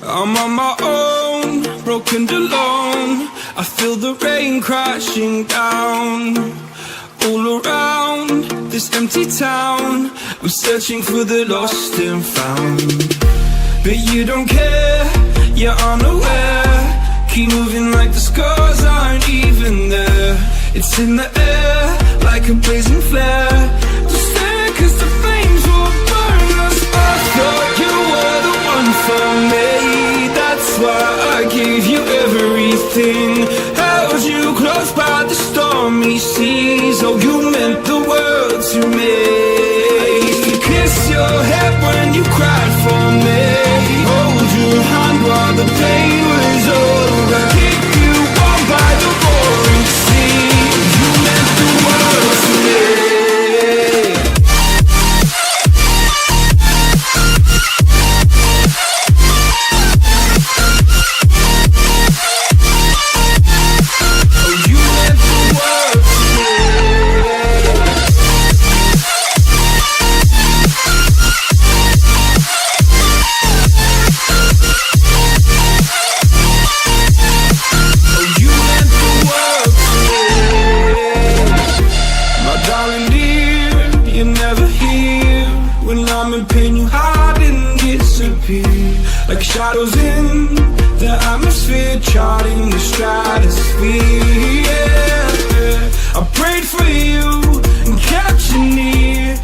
I'm on my own, broken and alone. I feel the rain crashing down all around this empty town. I'm searching for the lost and found, but you don't care, you're unaware. Keep moving like the scars aren't even there. It's in the air like a blazing flare. Just stare, cause the flames will burn us. I thought you were the one for me, that's why I gave you everything. Held you close by the stormy seas. Oh, you meant the world to me. I used to kiss your head when you cried for me, hold your hand while the pain was over, keep you warm by the roaring sea. You meant the world to me. Like shadows in the atmosphere, charting the stratosphere, yeah. I prayed for you and kept you near.